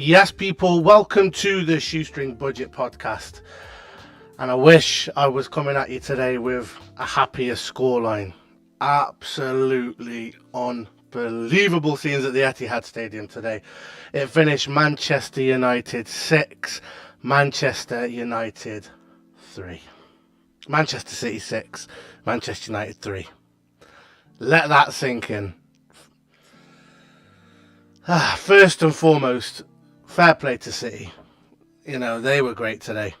Yes, people, welcome to the Shoestring Budget Podcast. And I wish I was coming at you today with a happier scoreline. Absolutely unbelievable scenes at the Etihad Stadium today. It finished Manchester United 6, Manchester United 3. Manchester City 6, Manchester United 3. Let that sink in. First and foremost, fair play to City. You know, they were great today.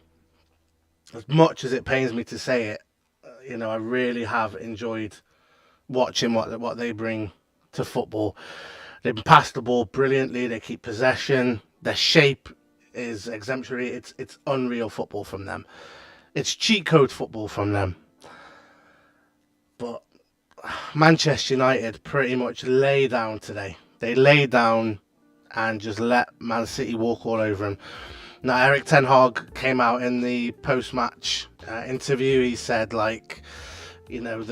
As much as it pains me to say it, I really have enjoyed watching what they bring to football. They pass the ball brilliantly. They keep possession. Their shape is exemplary. It's unreal football from them. It's cheat code football from them. But Manchester United pretty much lay down today. They lay down and just let Man City walk all over them. Now, Eric Ten Hag came out in the post-match interview. He said, there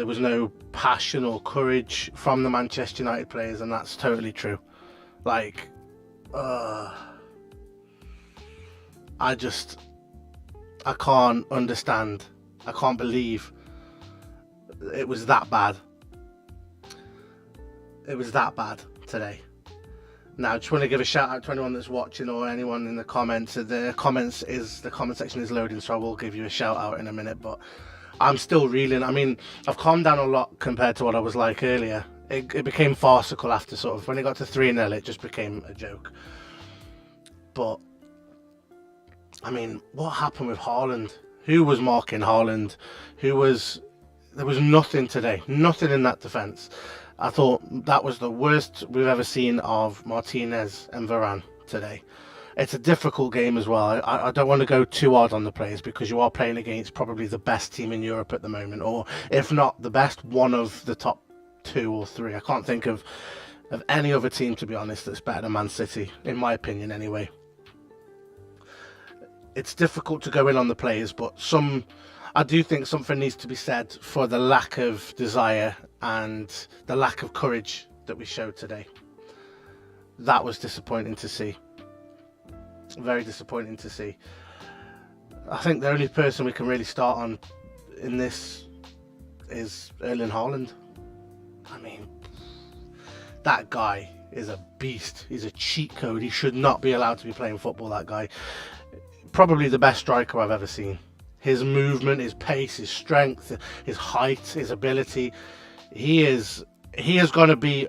was no passion or courage from the Manchester United players, and that's totally true. I can't understand. I can't believe it was that bad. It was that bad today. Now, I just want to give a shout out to anyone that's watching or anyone in the comments. The comment section is loading, so I will give you a shout out in a minute. But I'm still reeling. I mean, I've calmed down a lot compared to what I was like earlier. It became farcical after when it got to 3-0, it just became a joke. But I mean, what happened with Haaland? Who was marking Haaland? There was nothing today. Nothing in that defence. I thought that was the worst we've ever seen of Martinez and Varane today. It's a difficult game as well. I don't want to go too hard on the players because you are playing against probably the best team in Europe at the moment, or if not the best, one of the top 2 or 3. I can't think of any other team, to be honest, that's better than Man City, in my opinion anyway. It's difficult to go in on the players, but I do think something needs to be said for the lack of desire and the lack of courage that we showed today. That was disappointing to see. Very disappointing to see. I think the only person we can really start on in this is Erling Haaland. I mean, that guy is a beast. He's a cheat code. He should not be allowed to be playing football, that guy. Probably the best striker I've ever seen. His movement, his pace, his strength, his height, his ability. He is going to be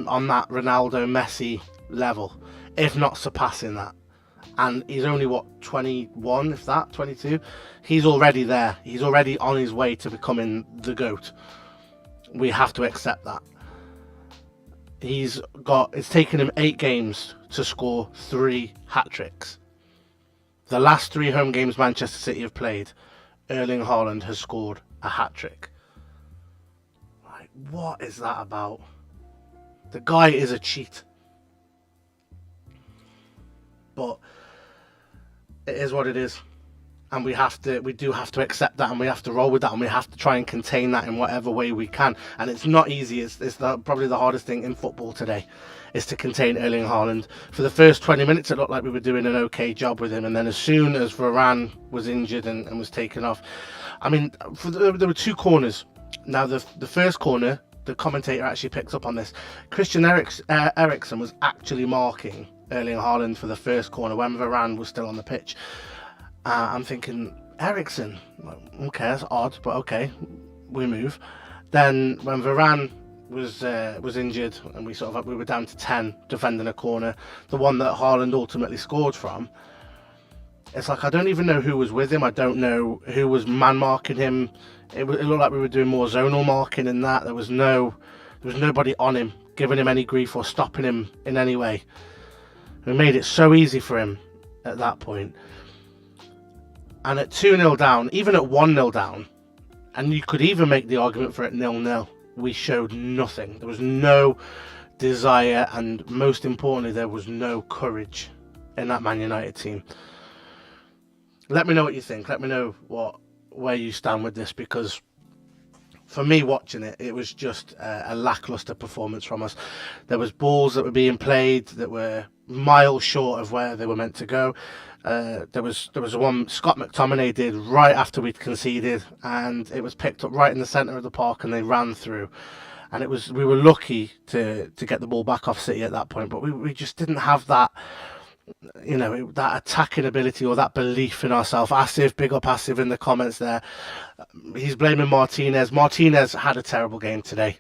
on that Ronaldo, Messi level, if not surpassing that. And he's only, 21, if that, 22? He's already there. He's already on his way to becoming the GOAT. We have to accept that. It's taken him 8 games to score 3 hat-tricks. The last 3 home games Manchester City have played, Erling Haaland has scored a hat-trick. What is that about? The guy is a cheat. But it is what it is. And we do have to accept that, and we have to roll with that, and we have to try and contain that in whatever way we can. And it's not easy. It's probably the hardest thing in football today, is to contain Erling Haaland. For the first 20 minutes, it looked like we were doing an okay job with him. And then as soon as Varane was injured and was taken off, I mean, there were 2 corners. Now, the first corner, the commentator actually picked up on this. Christian Eriksen was actually marking Erling Haaland for the first corner when Varane was still on the pitch. I'm thinking, Eriksen, okay, that's odd, but okay, we move. Then when Varane was injured and we were down to 10 defending a corner, the one that Haaland ultimately scored from, it's like I don't even know who was with him. I don't know who was man marking him. It looked like we were doing more zonal marking in that. There was nobody on him giving him any grief or stopping him in any way. We made it so easy for him at that point. And at 2-0 down, even at 1-0 down, and you could even make the argument for it 0-0, we showed nothing. There was no desire, and most importantly, there was no courage in that Man United team. Let me know what you think. Let me know where you stand with this, because For me watching it, it was just a lackluster performance from us. There was balls that were being played that were miles short of where they were meant to go. There was one Scott McTominay did right after we'd conceded, and it was picked up right in the centre of the park, and they ran through. And we were lucky to get the ball back off City at that point, but we just didn't have that, that attacking ability or that belief in ourselves. Asif, big up Asif in the comments there. He's blaming Martinez. Martinez had a terrible game today.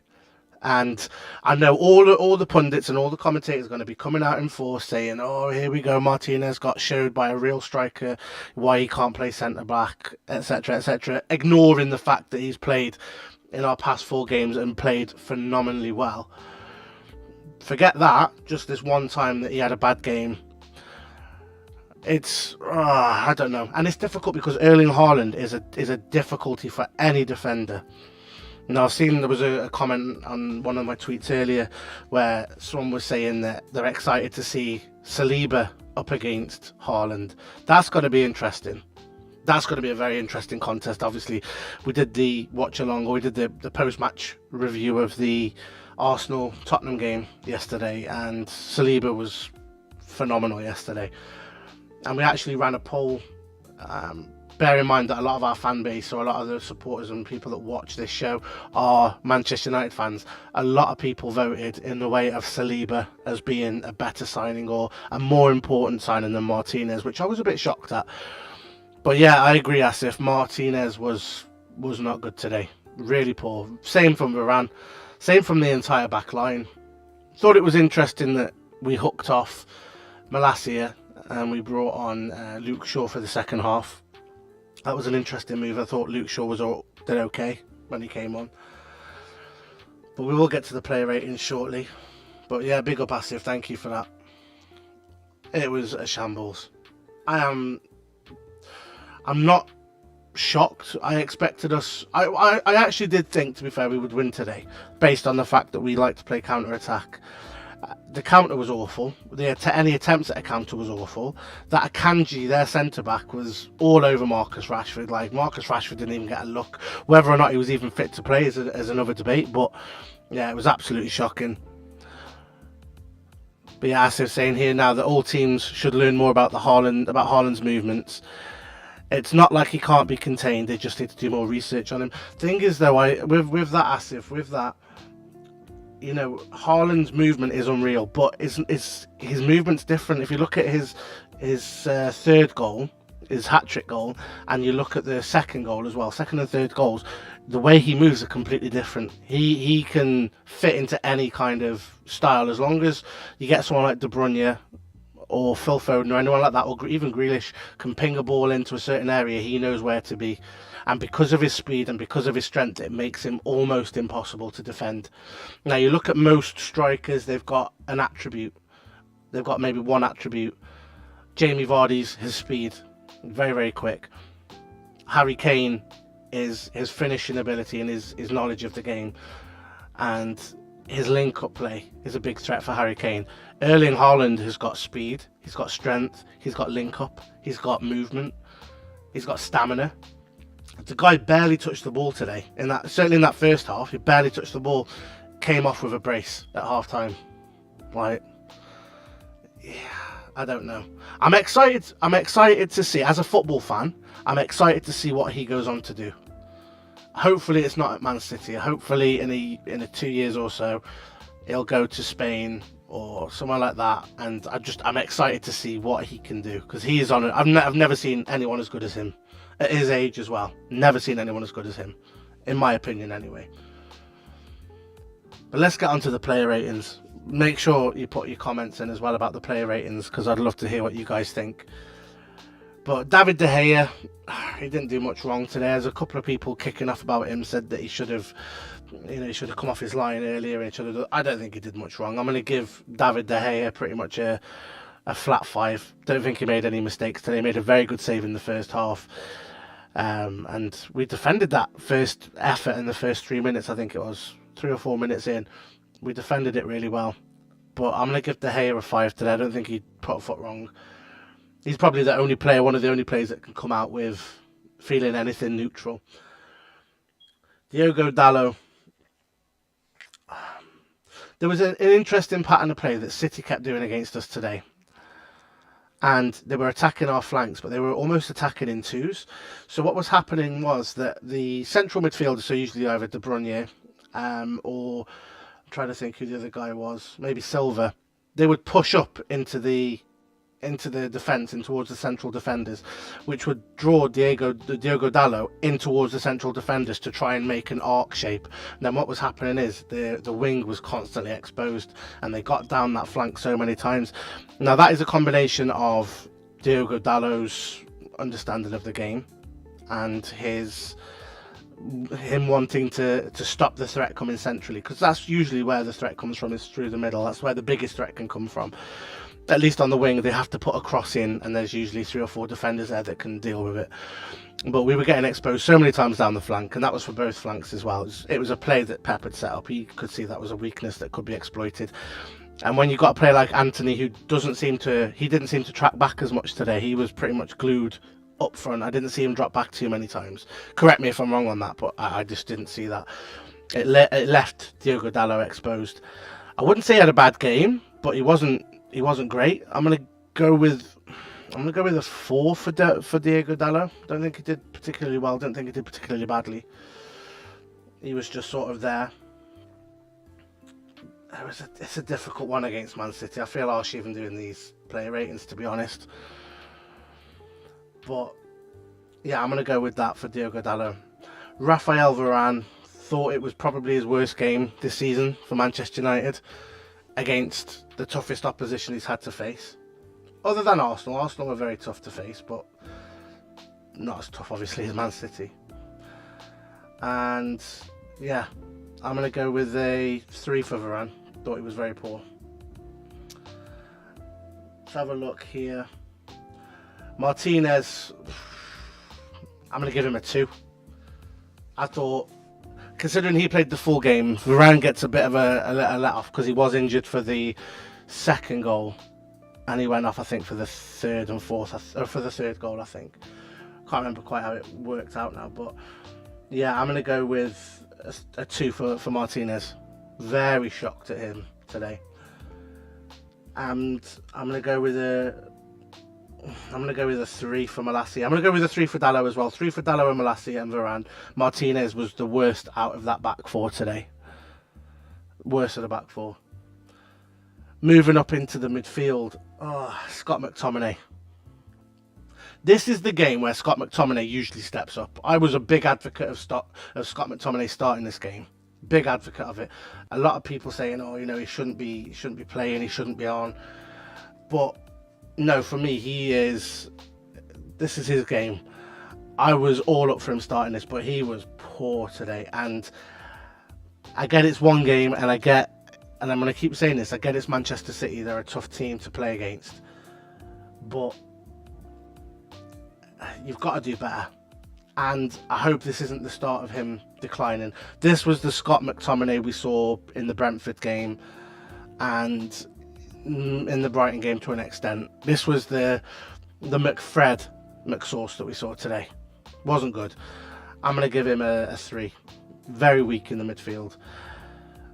And I know all the pundits and all the commentators are going to be coming out in force saying, oh, here we go, Martinez got showed by a real striker why he can't play centre-back, etc., etc., ignoring the fact that he's played in our past 4 games and played phenomenally well. Forget that, just this one time that he had a bad game. I don't know. And it's difficult because Erling Haaland is a difficulty for any defender. Now, I've seen there was a comment on one of my tweets earlier where someone was saying that they're excited to see Saliba up against Haaland. That's going to be interesting. That's going to be a very interesting contest. Obviously, we did the watch-along, or we did the post-match review of the Arsenal-Tottenham game yesterday, and Saliba was phenomenal yesterday. And we actually ran a poll. Bear in mind that a lot of our fan base, or a lot of the supporters and people that watch this show, are Manchester United fans. A lot of people voted in the way of Saliba as being a better signing or a more important signing than Martinez, which I was a bit shocked at. But yeah, I agree, Asif. Martinez was not good today. Really poor. Same from Varane. Same from the entire back line. Thought it was interesting that we hooked off Malacia and we brought on Luke Shaw for the second half. That was an interesting move. I thought Luke Shaw did okay when he came on. But we will get to the player ratings shortly. But yeah, big up Asif. Thank you for that. It was a shambles. I'm not shocked. I expected us... I actually did think, to be fair, we would win today, based on the fact that we like to play counter-attack. The counter was awful. Any attempts at a counter was awful. That Akanji, their centre-back, was all over Marcus Rashford. Like, Marcus Rashford didn't even get a look. Whether or not he was even fit to play is another debate. But, yeah, it was absolutely shocking. But yeah, as I was saying here now, that all teams should learn more about Haaland's movements. It's not like he can't be contained. They just need to do more research on him. Thing is, though, with that, Asif, with that, Haaland's movement is unreal, but his movement's different. If you look at his third goal, his hat-trick goal, and you look at the second goal as well, second and third goals, the way he moves are completely different. He can fit into any kind of style, as long as you get someone like De Bruyne or Phil Foden or anyone like that, or even Grealish can ping a ball into a certain area, he knows where to be. And because of his speed and because of his strength, it makes him almost impossible to defend. Now, you look at most strikers, they've got an attribute. They've got maybe one attribute. Jamie Vardy's his speed, very, very quick. Harry Kane is his finishing ability and his knowledge of the game. And his link-up play is a big threat for Harry Kane. Erling Haaland has got speed, he's got strength, he's got link-up, he's got movement, he's got stamina. The guy barely touched the ball today. Certainly in that first half, he barely touched the ball. Came off with a brace at half-time. Like, yeah, I don't know. I'm excited to see, as a football fan, I'm excited to see what he goes on to do. Hopefully it's not at Man City. Hopefully in a 2 years or so, he'll go to Spain or somewhere like that. And I'm excited to see what he can do, because he is on it. I've never seen anyone as good as him at his age as well. Never seen anyone as good as him, in my opinion, anyway. But let's get on to the player ratings. Make sure you put your comments in as well about the player ratings, because I'd love to hear what you guys think. But David De Gea, he didn't do much wrong today. There's a couple of people kicking off about him, said that he should have come off his line earlier. And I don't think he did much wrong. I'm going to give David De Gea pretty much a flat 5. Don't think he made any mistakes today. He made a very good save in the first half. And we defended that first effort in the first 3 minutes, I think it was. 3 or 4 minutes in. We defended it really well. But I'm going to give De Gea a 5 today. I don't think he put a foot wrong. He's probably one of the only players that can come out with feeling anything neutral. Diogo Dalot. There was an interesting pattern of play that City kept doing against us today. And they were attacking our flanks, but they were almost attacking in twos. So what was happening was that the central midfielders, so usually either De Bruyne or I'm trying to think who the other guy was, maybe Silva, they would push up into the defence and towards the central defenders, which would draw Diogo Dalot in towards the central defenders to try and make an arc shape. And then what was happening is the wing was constantly exposed, and they got down that flank so many times. Now that is a combination of Diogo Dalot's understanding of the game and him wanting to stop the threat coming centrally, because that's usually where the threat comes from, is through the middle. That's where the biggest threat can come from. At least on the wing, they have to put a cross in, and there's usually 3 or 4 defenders there that can deal with it. But we were getting exposed so many times down the flank, and that was for both flanks as well. It was a play that Pep had set up. He could see that was a weakness that could be exploited. And when you got a player like Anthony, who didn't seem to track back as much today, he was pretty much glued up front. I didn't see him drop back too many times. Correct me if I'm wrong on that, but I just didn't see that. It left Diogo Dalot exposed. I wouldn't say he had a bad game, but he wasn't great. I'm gonna go with a 4 for Diogo Dalot. Don't think he did particularly well. Don't think he did particularly badly. He was just sort of there. It's a difficult one against Man City. I feel harsh even doing these player ratings, to be honest. But yeah, I'm gonna go with that for Diogo Dalot. Raphael Varane, thought it was probably his worst game this season for Manchester United, against the toughest opposition he's had to face. Other than Arsenal. Arsenal were very tough to face, but not as tough, obviously, as Man City. And yeah, I'm going to go with a 3 for Varane. Thought he was very poor. Let's have a look here. Martinez, I'm going to give him a 2. I thought, considering he played the full game, Varane gets a bit of a let-off because he was injured for the second goal, and he went off, I think, for the third and fourth, or for the third goal, I think. Can't remember quite how it worked out now, but yeah, I'm going to go with a 2 for Martinez. Very shocked at him today. And I'm going to go with a 3 for Malacia. I'm going to go with a 3 for Dalot as well. 3 for Dalot and Malacia and Varane. Martinez was the worst out of that back 4 today. Worst of the back 4. Moving up into the midfield. Oh, Scott McTominay. This is the game where Scott McTominay usually steps up. I was a big advocate of Scott McTominay starting this game. Big advocate of it. A lot of people saying, oh, he shouldn't be playing, he shouldn't be on. But no, for me, this is his game. I was all up for him starting this, but he was poor today. And I get it's one game, and I'm going to keep saying this, I get it's Manchester City, they're a tough team to play against. But you've got to do better. And I hope this isn't the start of him declining. This was the Scott McTominay we saw in the Brentford game and in the Brighton game to an extent. This was the McSauce that we saw today. Wasn't good. I'm going to give him a 3. Very weak in the midfield.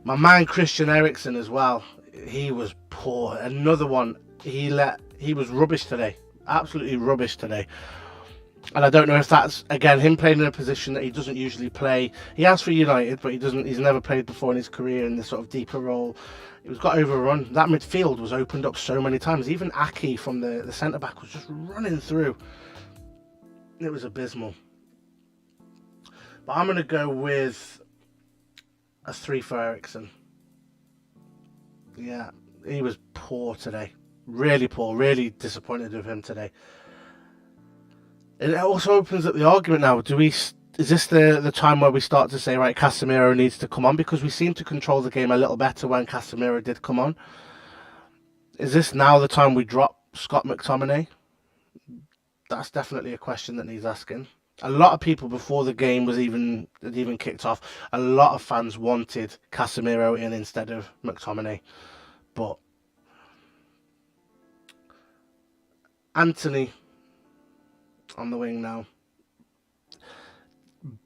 My man Christian Eriksen as well. He was poor. Another one. He was rubbish today. Absolutely rubbish today. And I don't know if that's, again, him playing in a position that he doesn't usually play. He has for United, but he's never played before in his career in this sort of deeper role. It was got overrun. That midfield was opened up so many times. Even Aki from the centre-back was just running through. It was abysmal. But I'm going to go with a 3 for Eriksen. Yeah, he was poor today. Really poor. Really disappointed with him today. It also opens up the argument now. Is this the time where we start to say, right, Casemiro needs to come on? Because we seem to control the game a little better when Casemiro did come on. Is this now the time we drop Scott McTominay? That's definitely a question that needs asking. A lot of people before the game had even kicked off, a lot of fans wanted Casemiro in instead of McTominay. But Anthony on the wing now.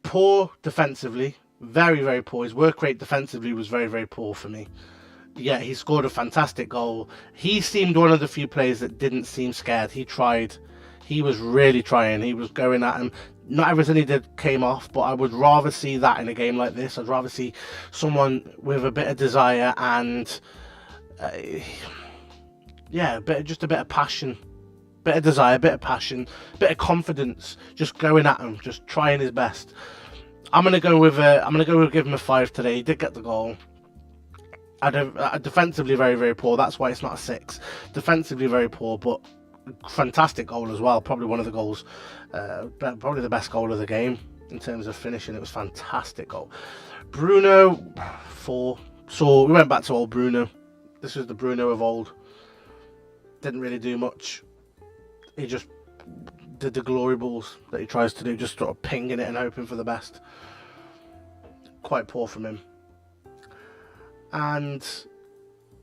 Poor defensively, Very, very poor. His work rate defensively was very, very poor for me. Yeah, he scored a fantastic goal. He seemed one of the few players that didn't seem scared. He tried. He was really trying. He was going at him. Not everything he did came off, but I would rather see that in a game like this. I'd rather see someone with a bit of desire and, yeah, just a bit of passion. Bit of desire, bit of passion, bit of confidence, just going at him, just trying his best. I'm gonna go with give him a 5 today. He did get the goal. Defensively very, very poor. That's why it's not a 6. Defensively very poor, but fantastic goal as well. Probably one of the goals, probably the best goal of the game in terms of finishing. It was fantastic goal. Bruno 4. So we went back to old Bruno. This was the Bruno of old. Didn't really do much. He just did the glory balls that he tries to do, just sort of pinging it and hoping for the best. Quite poor from him. And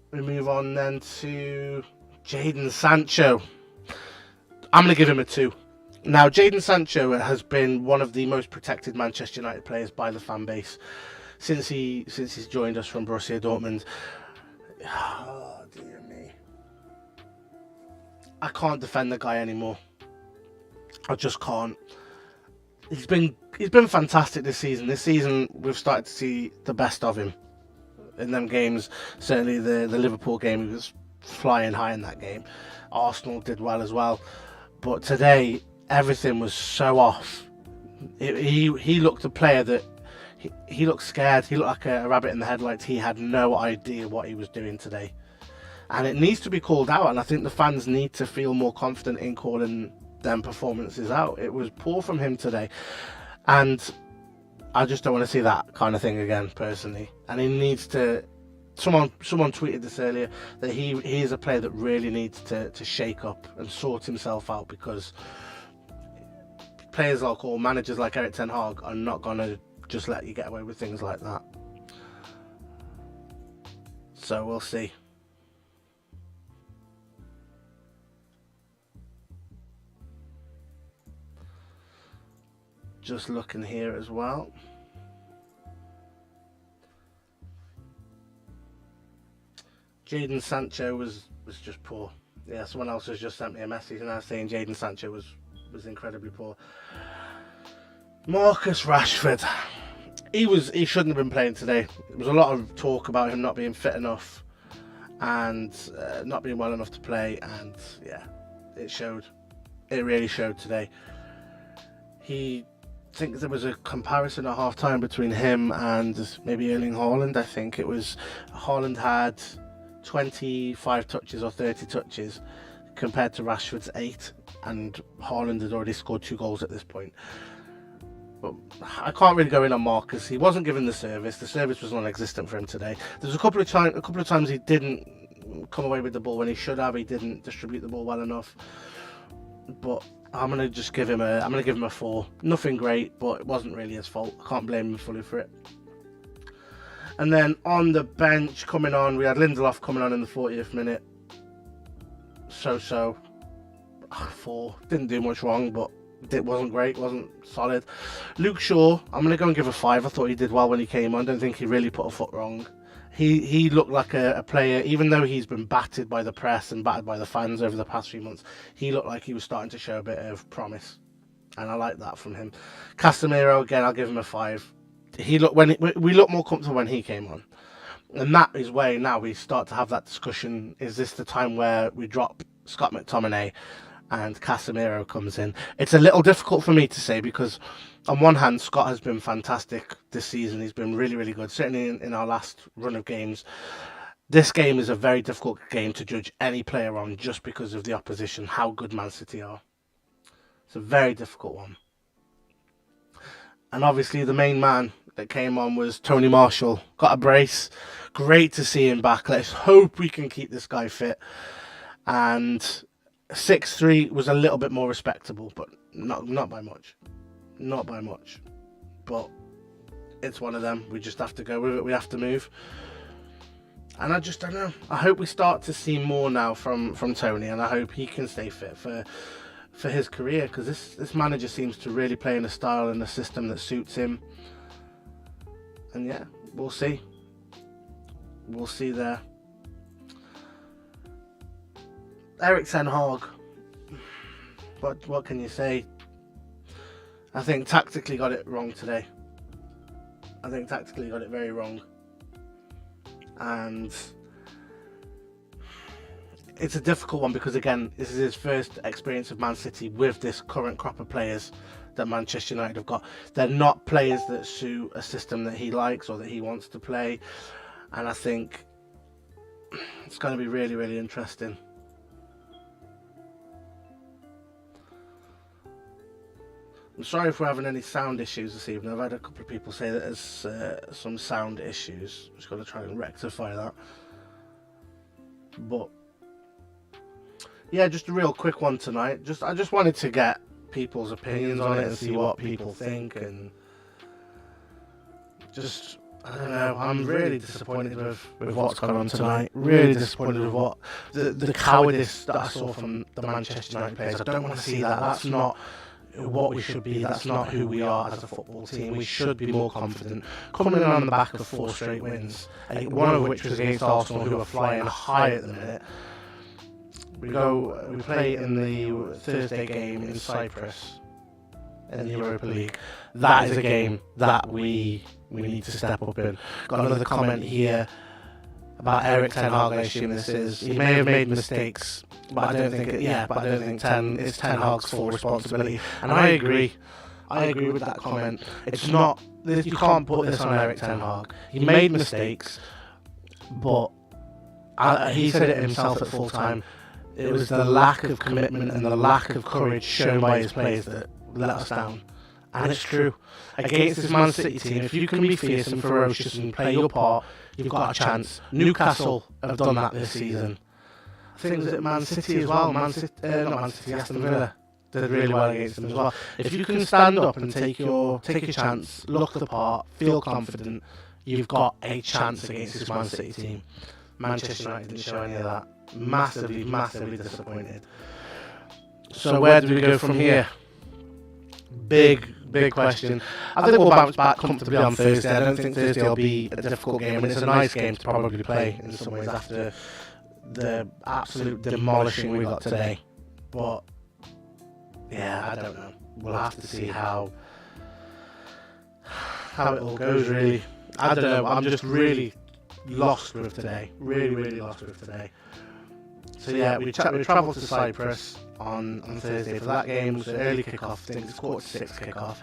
we move on then to Jadon Sancho. I'm going to give him a 2. Now, Jadon Sancho has been one of the most protected Manchester United players by the fan base since he's joined us from Borussia Dortmund. Oh, dear me. I can't defend the guy anymore. I just can't. He's been fantastic this season. This season we've started to see the best of him in them games. Certainly the Liverpool game, he was flying high in that game. Arsenal did well as well. But today everything was so off. He looked a player that he looked scared. He looked like a rabbit in the headlights. He had no idea what he was doing today. And it needs to be called out, and I think the fans need to feel more confident in calling them performances out. It was poor from him today, and I just don't want to see that kind of thing again, personally. And he needs to. Someone tweeted this earlier that he is a player that really needs to shake up and sort himself out, because players like, or managers like Erik ten Hag are not going to just let you get away with things like that. So we'll see. Just looking here as well. Jadon Sancho was just poor. Yeah, someone else has just sent me a message and I was saying Jadon Sancho was incredibly poor. Marcus Rashford. He shouldn't have been playing today. There was a lot of talk about him not being fit enough and not being well enough to play, and yeah, it showed. It really showed today. I think there was a comparison at half time between him and maybe Erling Haaland. I think it was Haaland had 25 touches or 30 touches compared to Rashford's 8, and Haaland had already scored 2 goals at this point. But I can't really go in on Marcus. He wasn't given the service. The service was non-existent for him today. There's a couple of times he didn't come away with the ball when he should have. He didn't distribute the ball well enough. But I'm gonna give him a 4. Nothing great, but it wasn't really his fault. I can't blame him fully for it. And then on the bench coming on, we had Lindelof coming on in the 40th minute. So 4. Didn't do much wrong, but it wasn't great, wasn't solid. Luke Shaw, I'm going to go and give a 5. I thought he did well when he came on. Don't think he really put a foot wrong. He looked like a player, even though he's been battered by the press and battered by the fans over the past few months, he looked like he was starting to show a bit of promise. And I like that from him. Casemiro, again, I'll give him a 5. We looked more comfortable when he came on. And that is where now we start to have that discussion. Is this the time where we drop Scott McTominay and Casemiro comes in? It's a little difficult for me to say, because on one hand, Scott has been fantastic this season. He's been really, really good, certainly in our last run of games. This game is a very difficult game to judge any player on just because of the opposition, how good Man City are. It's a very difficult one. And obviously the main man that came on was Tony Marshall. Got a brace. Great to see him back. Let's hope we can keep this guy fit. And 6-3 was a little bit more respectable, but not by much. Not by much. But it's one of them. We just have to go with it. We have to move. And I just don't know. I hope we start to see more now from Tony, and I hope he can stay fit for his career, because this manager seems to really play in a style and a system that suits him. And yeah, we'll see. We'll see there. Erik ten Hag. What can you say? I think tactically got it wrong today. I think tactically got it very wrong. And it's a difficult one because, again, this is his first experience of Man City with this current crop of players that Manchester United have got. They're not players that suit a system that he likes or that he wants to play. And I think it's going to be really, really interesting. I'm sorry if we're having any sound issues this evening. I've had a couple of people say that there's some sound issues. Just got to try and rectify that. But yeah, just a real quick one tonight. I just wanted to get people's opinions on it and see what people think, and just, I don't know, I'm really disappointed with what's gone on tonight. Really disappointed with what the cowardice that I saw from the Manchester United players. I don't want to see that. That's not what we should be. That's not who we are as a football team. We should be more confident. Coming in on the back of 4 straight wins, one of which was against Arsenal, who are flying high at the minute. We play in the Thursday game in Cyprus in the Europa League. That is a game that we need to step up in. Got another comment here about Erik ten Hag. I assume this is, he may have made mistakes, but I don't think it's ten Hag's full responsibility. And I agree with that comment. It's not, you can't put this on Erik ten Hag. He made mistakes, but he said it himself at full time. It was the lack of commitment and the lack of courage shown by his players that let us down. And it's true. Against this Man City team, if you can be fierce and ferocious and play your part, you've got a chance. Newcastle have done that this season. I think it was at Man City as well. Aston Villa did really well against them as well. If you can stand up and take your chance, look the part, feel confident, you've got a chance against this Man City team. Manchester United didn't show any of that. Massively, massively disappointed. So where do we go from here? Big question. I think we'll bounce back comfortably on Thursday. I don't think Thursday will be a difficult game, and it's a nice game to probably play in some ways after the absolute demolishing we got today. But yeah, I don't know. We'll have to see how it all goes, really. I don't know. I'm just really lost with today. Really lost with today. So yeah, we travel to Cyprus on Thursday for that game. It's an early kick-off. I think it's 5:45 kick-off.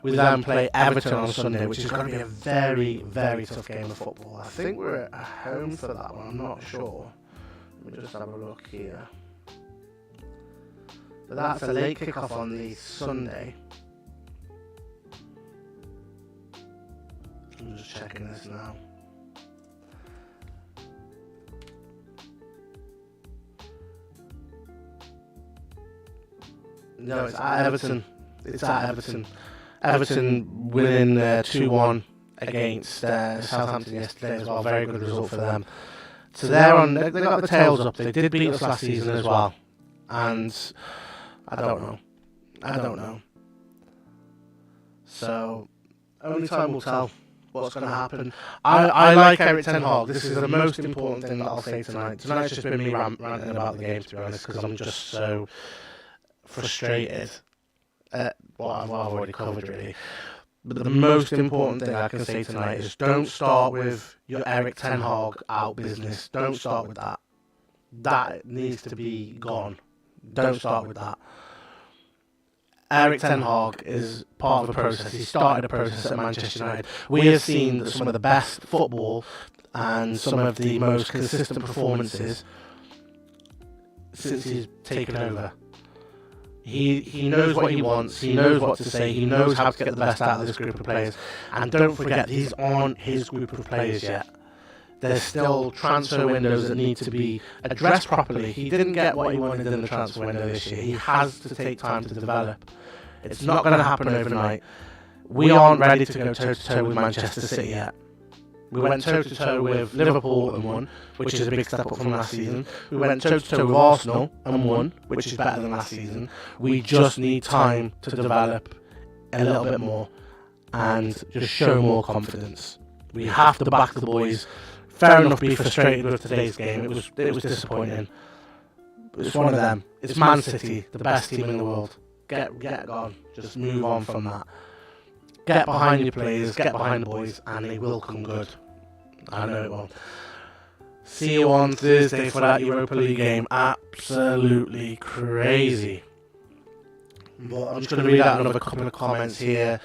We then play Everton on Sunday, which is going to be a very, very tough game of football. I think we're at home for that one. I'm not sure. Let me just have a look here. So that's a late kick-off on the Sunday. I'm just checking this now. No, it's at Everton. Everton winning 2-1 against Southampton yesterday as well. Very good result for them. So they got the tails up. They did beat us last season as well. And I don't know. So only time will tell what's going to happen. I like Erik ten Hag. This is the most important thing that I'll say tonight. Tonight's just been me ranting about the game, to be honest, because I'm just so frustrated at what I've already covered, really. But the most important thing I can say tonight is don't start with your Erik ten Hag out business. Don't start with that. That needs to be gone. Don't start with that. Erik ten Hag is part of a process. He started a process at Manchester United. We have seen some of the best football and some of the most consistent performances since he's taken over. He knows what he wants, he knows what to say, he knows how to get the best out of this group of players. And don't forget, these aren't his group of players yet. There's still transfer windows that need to be addressed properly. He didn't get what he wanted in the transfer window this year. He has to take time to develop. It's not going to happen overnight. We aren't ready to go toe-to-toe with Manchester City yet. We went toe-to-toe with Liverpool and won, which is a big step up from last season. We went toe-to-toe with Arsenal and won, which is better than last season. We just need time to develop a little bit more and just show more confidence. We have to back the boys. Fair enough, be frustrated with today's game. It was disappointing. It's one of them. It's Man City, the best team in the world. Get gone. Just move on from that. Get behind your players, get behind the boys, and they will come good. I know it won't. See you on Thursday for that Europa League game. Absolutely crazy. But I'm just going to read out another couple of comments here.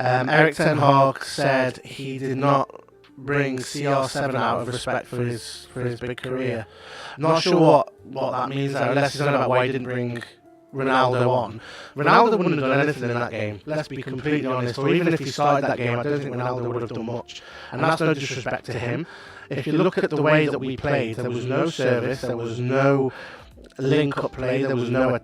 Eric Ten Hag said he did not bring CR7 out of respect for his big career. Not sure what that means, unless he's on about why he didn't bring Ronaldo on. Ronaldo wouldn't have done anything in that game, let's be completely honest. Or even if he started that game, I don't think Ronaldo would have done much. And that's no disrespect to him. If you look at the way that we played, there was no service, there was no link-up play, there was no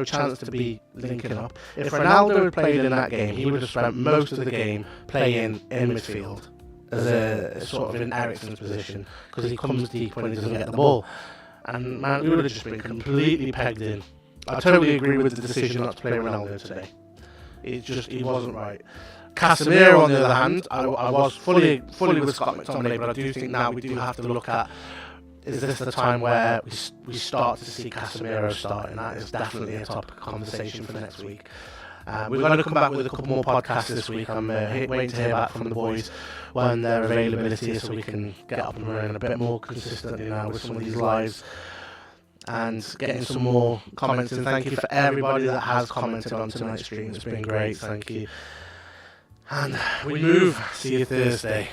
chance to be linking up. If Ronaldo had played in that game, he would have spent most of the game playing in midfield as a sort of in Eriksen's position, because he comes deep when he doesn't get the ball. And man, we would have just been completely pegged in. I totally agree with the decision not to play Ronaldo today. He wasn't right. Casemiro, on the other hand, I was fully with Scott McTominay, but I do think now we do have to look at, is this the time where we start to see Casemiro starting? That is definitely a topic of conversation for next week. We're going to come back with a couple more podcasts this week. I'm waiting to hear back from the boys when their availability is, so we can get up and running a bit more consistently now with some of these lives and getting some more comments. And thank you for everybody that has commented on tonight's stream. It's been great, thank you. And we move. See you Thursday.